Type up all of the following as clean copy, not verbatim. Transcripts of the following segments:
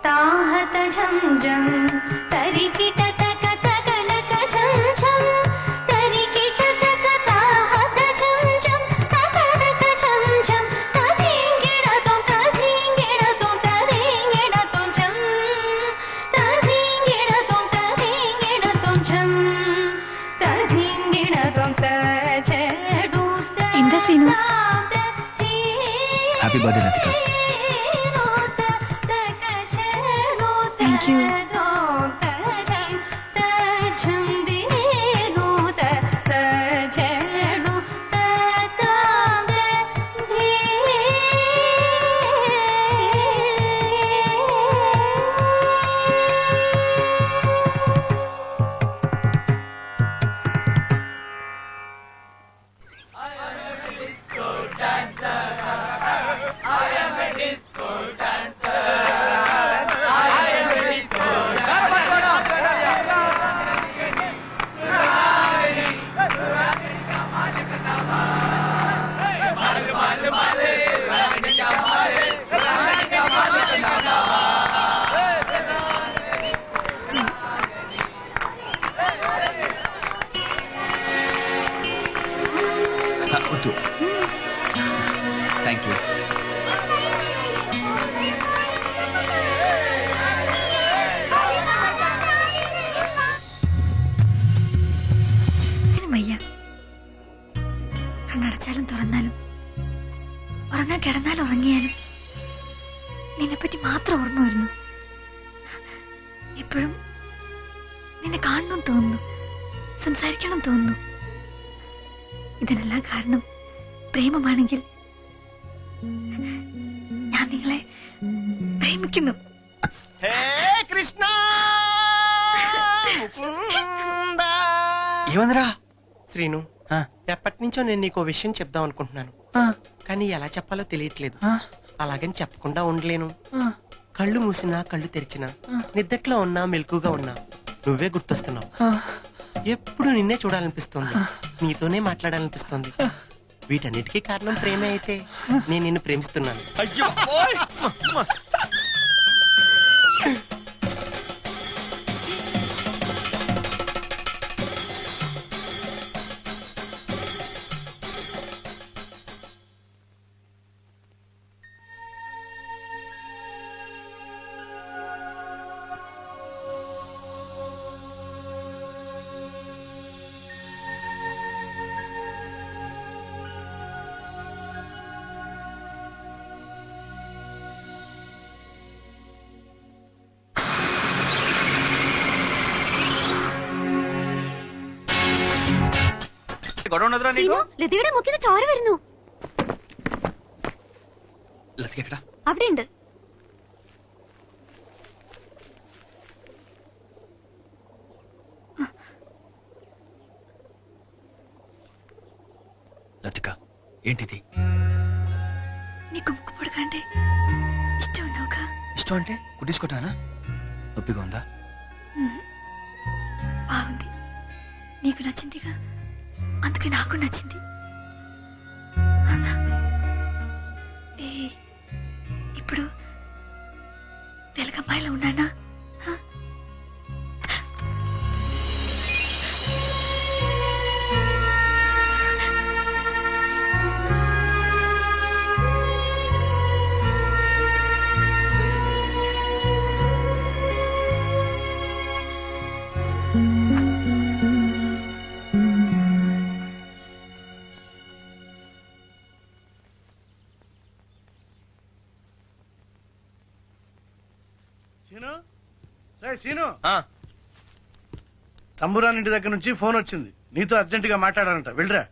ताहत झम झम तरिकिट तक तकनक झम झम तरिकिट तक ताहत झम झम तकनक झम झम तधिंगिड़ तो तधिंगिड़ तो तधिंगिड़ तो झम तधिंगिड़ तो तधिंगिड़ तो झम तधिंगिड़ तो तझडू इंदा सीनु happy birthday Latika Thank you. Thank you. മയ്യ കണ്ണടച്ചാലും തുറന്നാലും ഉറങ്ങാൻ കിടന്നാലും ഉറങ്ങിയാലും നിന്നെപ്പറ്റി മാത്രം ഓർമ്മ വരുന്നു. എപ്പോഴും നിന്നെ കാണണം തോന്നുന്നു, സംസാരിക്കണം തോന്നുന്നു. ഇതിനെല്ലാം കാരണം പ്രേമമാണെങ്കിൽ ഞാൻ നിങ്ങളെ പ്രേമിക്കുന്നു. కృష్ణ ఏమందిరా శ్రీను, ఎప్పటి నుంచో నేను నీకు విషయం చెప్దాం అనుకుంటున్నాను, కానీ ఎలా చెప్పాలో తెలియట్లేదు. అలాగని చెప్పకుండా ఉండలేను. కళ్ళు మూసినా కళ్ళు తెరిచినా, నిద్దట్లో ఉన్నా మెలకుగా ఉన్నా నువ్వే గుర్తొస్తున్నావు. ఎప్పుడు నిన్నే చూడాలనిపిస్తోంది, నీతోనే మాట్లాడాలనిపిస్తోంది. వీటన్నిటికీ కారణం ప్రేమే అయితే నేను నిన్ను ప్రేమిస్తున్నాను. ലതിയുടെ മുക്കിന് ചോര വരുന്നു. ലതിക അവിടെയുണ്ട്. లతిక ఏంటిది? నీకు ముక్కు పొడకంటే ఇష్టం ఉన్నావుగా? ఇష్టం అంటే కుట్టించుకోటానా? నొప్పిగా ఉందా? బాగుంది, నీకు నచ్చిందిగా, అందుకే నాకు నచ్చింది. ఇప్పుడు తెలుగమ్మాయిలో ఉన్నానా? తంబురాన్ ఇంటి దగ్గర నుంచి ఫోన్ వచ్చింది, నీతో అర్జెంటుగా మాట్లాడాలంట, వెళ్ళరా.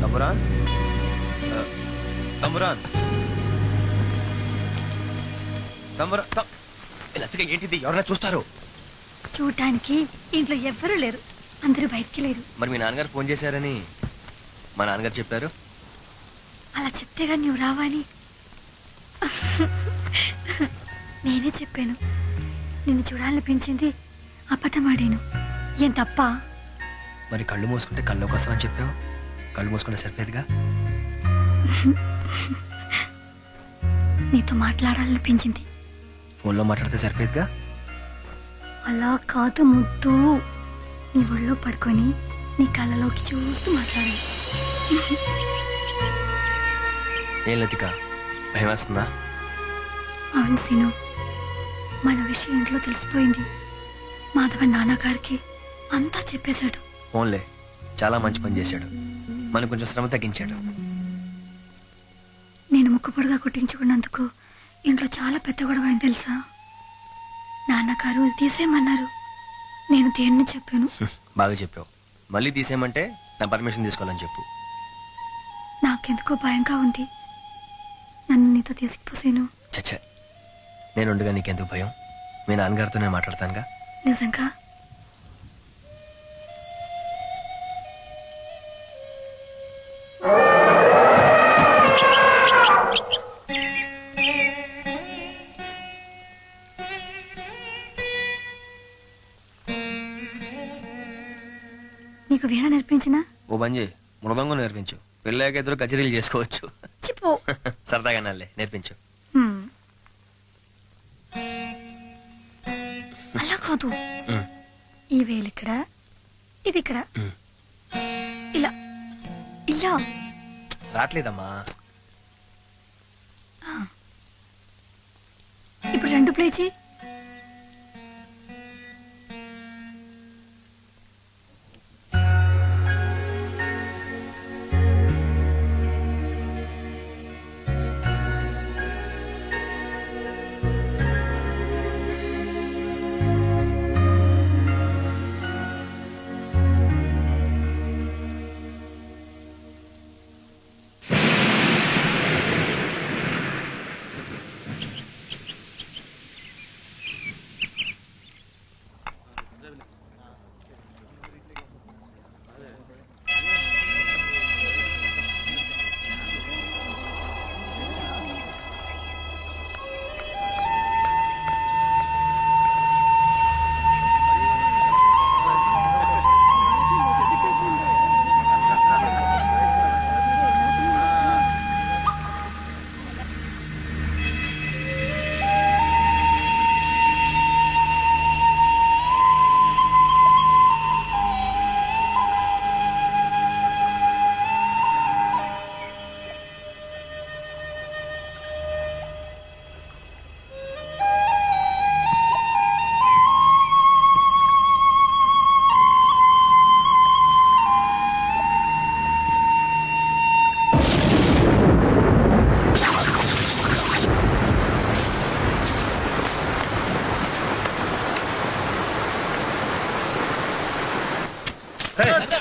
తంబురాన్, తంబురాన్, తంబురాన్. ఏంటిది? ఎవరైనా చూస్తారు? చూడటానికి ఇంట్లో ఎవ్వరూ లేరు, అందరూ బయటికి లేరు. మరి మీ నాన్నగారు ఫోన్ చేశారని మా నాన్నగారు చెప్పారు. అలా చెప్తేగా నువ్వు రావాలి. నేనే చెప్పాను, నిన్ను చూడాలనిపించింది, అబద్ధమాడాను. ఏం తప్ప? మరి కళ్ళు మూసుకుంటే కళ్ళలోకి వస్తానని చెప్పావు. కళ్ళు మూసుకుంటే సరిపోయేదిగా. నీతో మాట్లాడాలనిపించింది. ఫోన్లో మాట్లాడితే సరిపోయేదిగా. అలా కాదు ముద్దు, నీ ఒళ్ళో పడుకొని నీ కళ్ళలోకి చూస్తూ మాట్లాడాలి. ఏం లతిక, భయం వేస్తుందా? అవును సీను, మన విషయం ఇంట్లో తెలిసిపోయింది. మాధవన్ నాన్నగారికి అంతా చెప్పేశాడు. ఫోన్లే, చాలా మంచి పని చేశాడు. మనకు కొంచెం శ్రమ తగ్గించాడు. నేను ముక్కుపొడిగా కొట్టించుకున్నందుకు ఇంట్లో చాలా పెద్ద గొడవ అయింది తెలుసా. నాన్నగారు ఇది తీసేయమన్నారు. నేను దేన్ని చెప్పాను. బాగా చెప్పావు. మళ్ళీ తీసేయమంటే నా పర్మిషన్ తీసుకోవాలని చెప్పు. నాకెందుకో భయంగా ఉంది. నన్ను నీతో తీసుకుపోసేను. చచ్చా, నేను ఉండగా నీకెందుకు భయం? మీ నాన్నగారితో నేను మాట్లాడతానుగా. నిజంగా? నీకు వీణ నేర్పించినా? ఓ పని చేయి, మృదంగం నేర్పించు. పెళ్ళాక ఇద్దరు కచేరీలు చేసుకోవచ్చు. చిపో. సరదాగా నాలే, నేర్పించు. అలా కాదు, ఈ వేలు ఇక్కడ, ఇది ఇక్కడ, ఇలా ఇలా. రావట్లేదమ్మా. ఇప్పుడు రెండు ప్లే చేయి.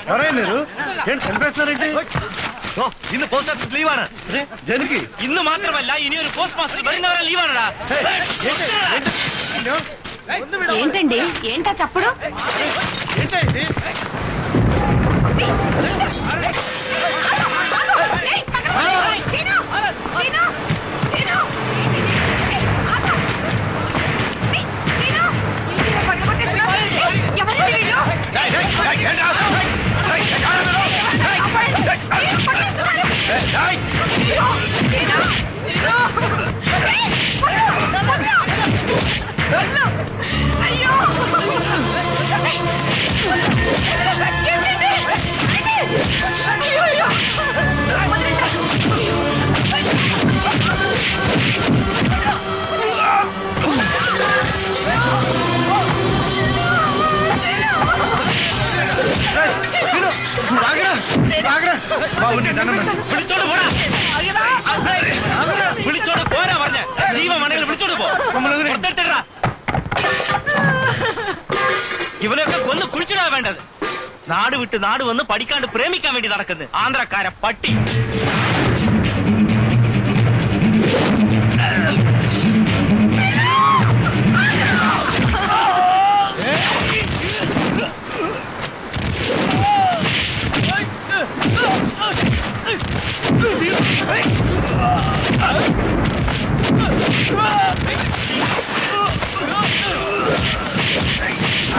ఎవరైనా మీరు ఏంటి చనిపేస్తున్నారేంటి? ഇന്ന് പോസ്റ്റ് ഓഫീസ് ലീവാണ്. దేనికి? ഇന്ന് മാത്രമല്ല ഇനി ഒരു പോസ്റ്റ് മാസ്റ്റർ വരുന്നവരെ ലീവാണടാ. ఏంటండి ఏంటా చప్పుడు? ఏంటి? ബാബു വിളിച്ചോണ്ട് പോരാ, വിളിച്ചോണ്ട് പോരാ പറഞ്ഞ ജീവമാണെങ്കിൽ വിളിച്ചോണ്ട് പോ. ഇവനൊക്കെ കൊന്ന് കുഴിച്ചിടാ വേണ്ടത്. നാട് വിട്ട് നാട് വന്ന് പഠിക്കാണ്ട് പ്രേമിക്കാൻ വേണ്ടി നടക്കുന്നത് ആന്ധ്രക്കാര പട്ടി.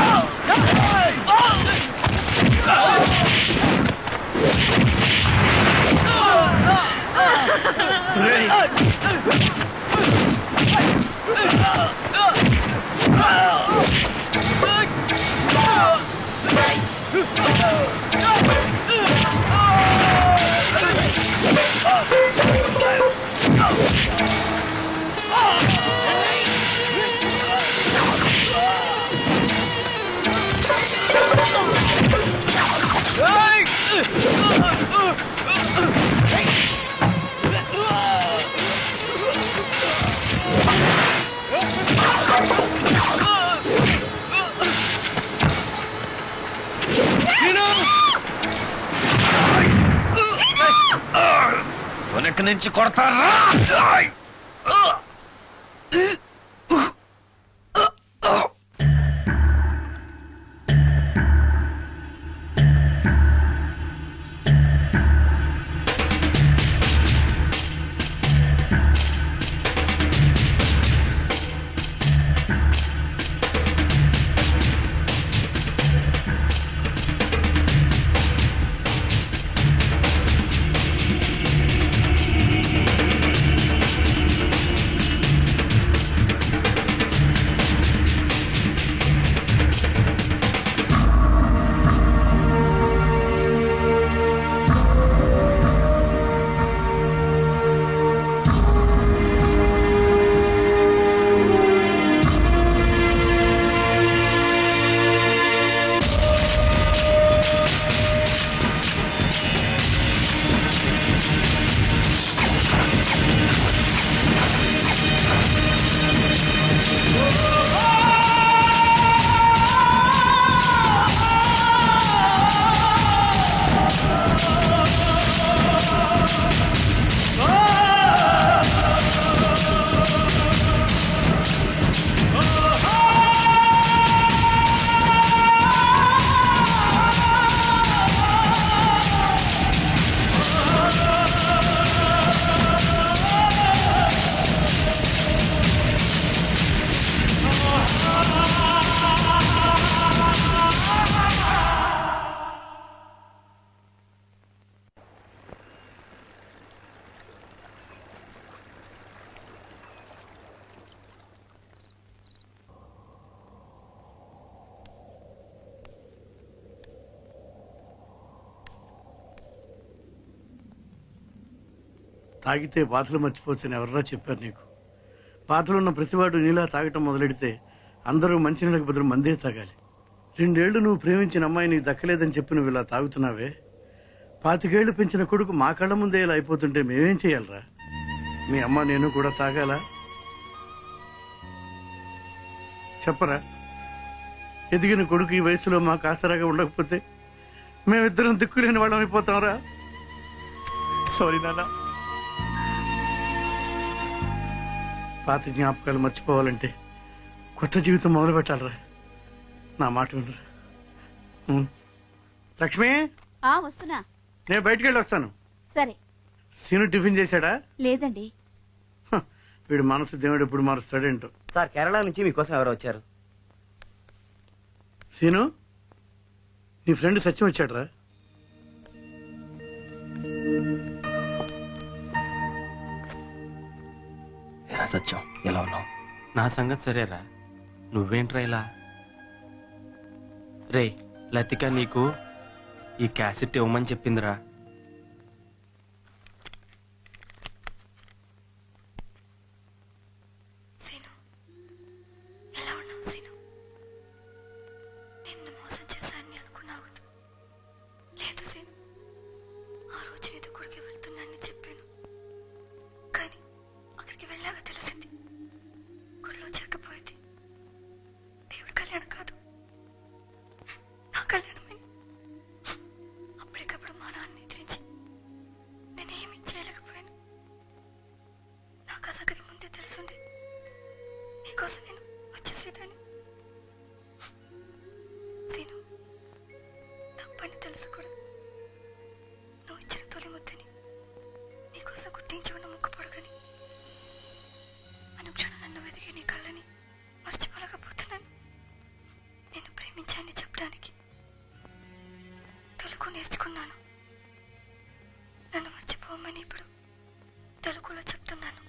Oh! వెనక నుంచి కొడతారా? తాగితే బాధలు మర్చిపోవచ్చని ఎవర్రా చెప్పారు నీకు? బాధలున్న ప్రతివాడు నీలా తాగటం మొదలెడితే అందరూ మంచినీళ్ళకి బదులు మందే తాగాలి. 2 ఏళ్లు నువ్వు ప్రేమించిన అమ్మాయి నీకు దక్కలేదని చెప్పి నువ్వు ఇలా తాగుతున్నావే. 25 ఏళ్లు పెంచిన కొడుకు మా కళ్ళ ముందే ఇలా అయిపోతుంటే మేమేం చేయాలరా? మీ అమ్మ నేను కూడా తాగాలా? చెప్పరా? ఎదిగిన కొడుకు ఈ వయసులో మాకు ఆసరాగా ఉండకపోతే మేమిద్దరం దిక్కులేని వాళ్ళం అయిపోతాంరా. సారీ నాన్న. పాత జ్ఞాపకాలు మర్చిపోవాలంటే కొత్త జీవితం మొదలు పెట్టాలరా. నా మాట వినరా. లక్ష్మి, వస్తున్నా. నేను బయటికి వెళ్ళి వస్తాను. సరే. సీను టిఫిన్ చేశాడా? లేదండి. వీడు మనసు దేవుడు ఎప్పుడు మారుస్తాడేంటో. సార్, కేరళ నుంచి మీకోసం ఎవరో వచ్చారు. సీను, నీ ఫ్రెండ్ సత్యం వచ్చాడరా? సత్యం, ఎలా ఉన్నావు? నా సంగతి సరేరా, నువ్వేంట్రా ఇలా? రే, లతిక నీకు ఈ క్యాసెట్ ఇవ్వమని చెప్పిందిరా. తెలుగు నేర్చుకున్నాను. నన్ను మర్చిపోమని ఇప్పుడు తెలుగులో చెప్తున్నాను.